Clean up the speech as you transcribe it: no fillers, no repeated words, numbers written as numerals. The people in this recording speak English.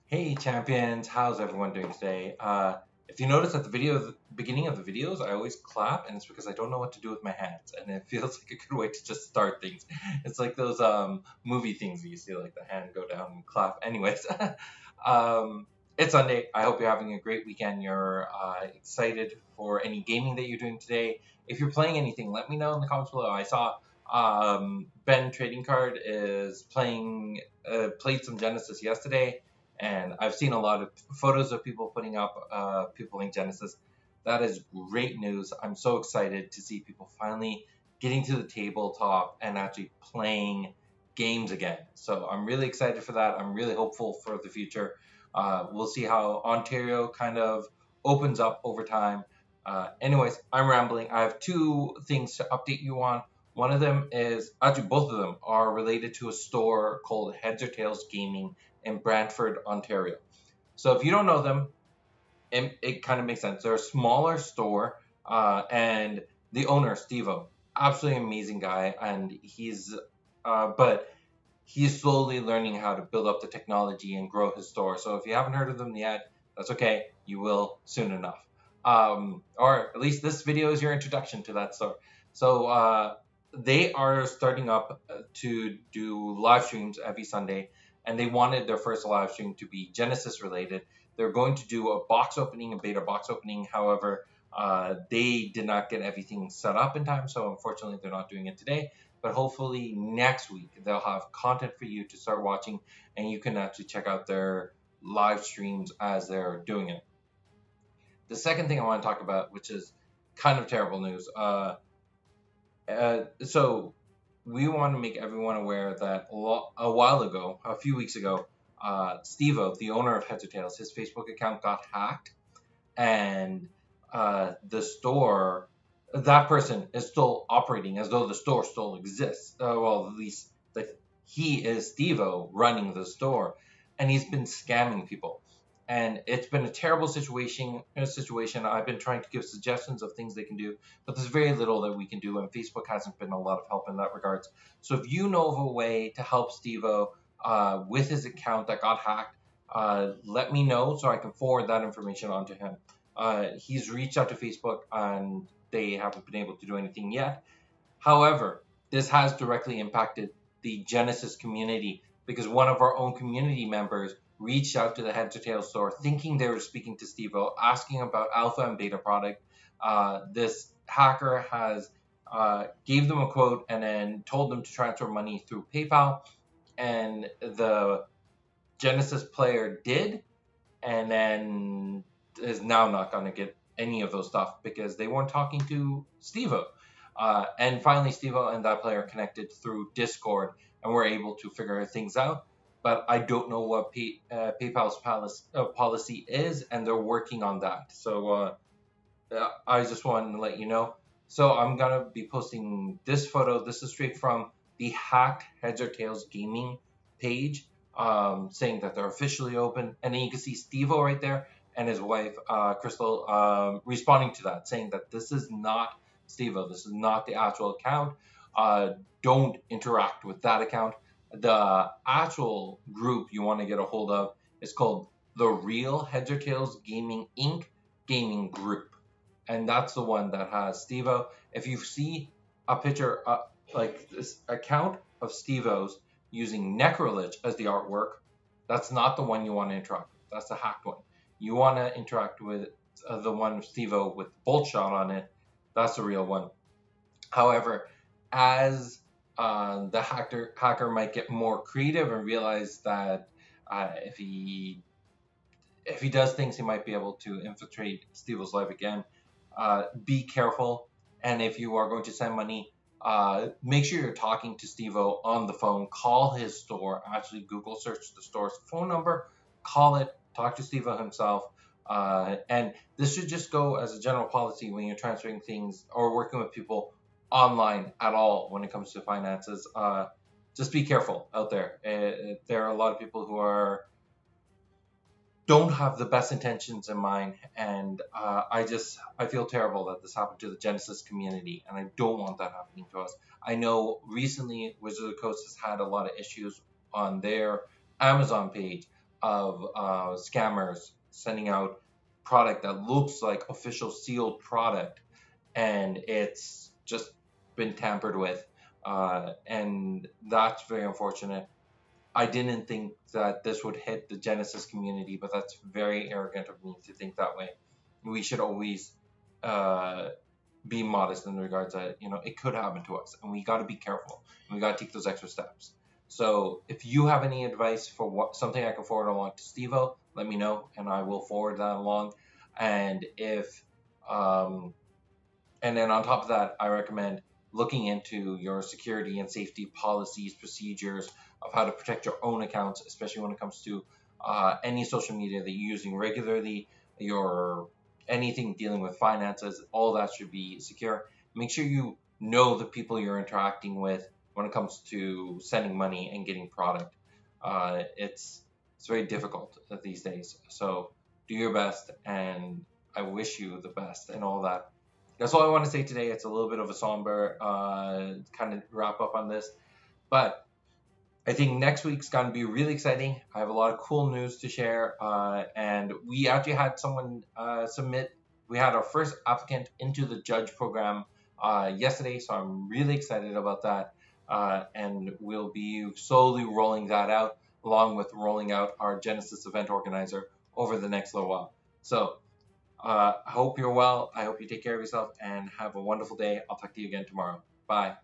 Hey champions, how's everyone doing today? If you notice at the beginning of the videos, I always clap, and it's because I don't know what to do with my hands, and it feels like a good way to just start things. It's like those movie things that you see, like the hand go down and clap. Anyways, um, it's Sunday. I hope you're having a great weekend. You're excited for any gaming that you're doing today. If you're playing anything, let me know in the comments below. I saw Ben Trading Card is played some Genesis yesterday, and I've seen a lot of photos of people putting up people in Genesis. That is great news. I'm so excited to see people finally getting to the tabletop and actually playing games again. So I'm really excited for that. I'm really hopeful for the future. We'll see how Ontario kind of opens up over time. Anyways, I'm rambling. I have two things to update you on. One of them is actually both of them are related to a store called Heads or Tails Gaming in Brantford, Ontario. So if you don't know them, it kind of makes sense. They're a smaller store, and the owner, Steve-O, absolutely amazing guy, and but he's slowly learning how to build up the technology and grow his store. So if you haven't heard of them yet, that's okay. You will soon enough. Or at least this video is your introduction to that store. So they are starting up to do live streams every Sunday, and they wanted their first live stream to be Genesis related. They're going to do a beta box opening. However, they did not get everything set up in time, so unfortunately, they're not doing it today. But hopefully next week they'll have content for you to start watching, and you can actually check out their live streams as they're doing it. The second thing I want to talk about, which is kind of terrible news, so we want to make everyone aware that a while ago, a few weeks ago, Steve-O, the owner of Heads or Tails, his Facebook account got hacked, and the store, that person is still operating as though the store still exists. Well, at least that he is Steve-O running the store, and he's been scamming people. And it's been a terrible situation. I've been trying to give suggestions of things they can do, but there's very little that we can do, and Facebook hasn't been a lot of help in that regards. So if you know of a way to help Steve-O with his account that got hacked, let me know so I can forward that information on to him. He's reached out to Facebook and they haven't been able to do anything yet. However, this has directly impacted the Genesis community because one of our own community members reached out to the Heads or Tails store thinking they were speaking to Steve-O, asking about alpha and beta product. This hacker has gave them a quote and then told them to transfer money through PayPal, and the Genesis player did, and then is now not going to get any of those stuff because they weren't talking to Steve-O. And finally, Steve-O and that player connected through Discord and were able to figure things out. But I don't know what PayPal's policy is, and they're working on that. So I just wanted to let you know. So I'm going to be posting this photo. This is straight from the hacked Heads or Tails gaming page, saying that they're officially open. And then you can see Steve-O right there and his wife, Crystal, responding to that, saying that this is not Steve-O. This is not the actual account. Don't interact with that account. The actual group you want to get a hold of is called The Real Heads or Tails Gaming Inc. Gaming Group. And that's the one that has Steve-O. If you see a picture like this account of Steve-O's using Necrolich as the artwork, that's not the one you want to interact with. That's the hacked one. You want to interact with the one of Steve-O with Bolt Shot on it. That's the real one. However, as the hacker might get more creative and realize that if he does things, he might be able to infiltrate Steve-O's life again. Be careful, and if you are going to send money, make sure you're talking to Steve-O on the phone. Call his store. Actually, Google search the store's phone number. Call it. Talk to Steve-O himself. And this should just go as a general policy when you're transferring things or working with people online at all when it comes to finances. Just be careful out there. There are a lot of people who don't have the best intentions in mind, and I feel terrible that this happened to the Genesis community, and I don't want that happening to us. I know recently Wizards of the Coast has had a lot of issues on their Amazon page of scammers sending out product that looks like official sealed product, and it's just been tampered with, and that's very unfortunate. I didn't think that this would hit the Genesis community, but that's very arrogant of me to think that way. We should always uh, be modest in regards that, it could happen to us, and we got to be careful, and we got to take those extra steps. So if you have any advice for something I can forward along to Stevo, let me know, and I will forward that along. And if um, and then on top of that, I recommend looking into your security and safety policies, procedures of how to protect your own accounts, especially when it comes to any social media that you're using regularly, your anything dealing with finances, all that should be secure. Make sure you know the people you're interacting with when it comes to sending money and getting product. It's very difficult these days. So do your best, and I wish you the best and all that. That's all I want to say today. It's a little bit of a somber kind of wrap up on this, but I think next week's going to be really exciting. I have a lot of cool news to share, and we actually had someone submit. We had our first applicant into the judge program yesterday, so I'm really excited about that. And we'll be slowly rolling that out, along with rolling out our Genesis event organizer over the next little while. So I hope you're well. I hope you take care of yourself and have a wonderful day. I'll talk to you again tomorrow. Bye.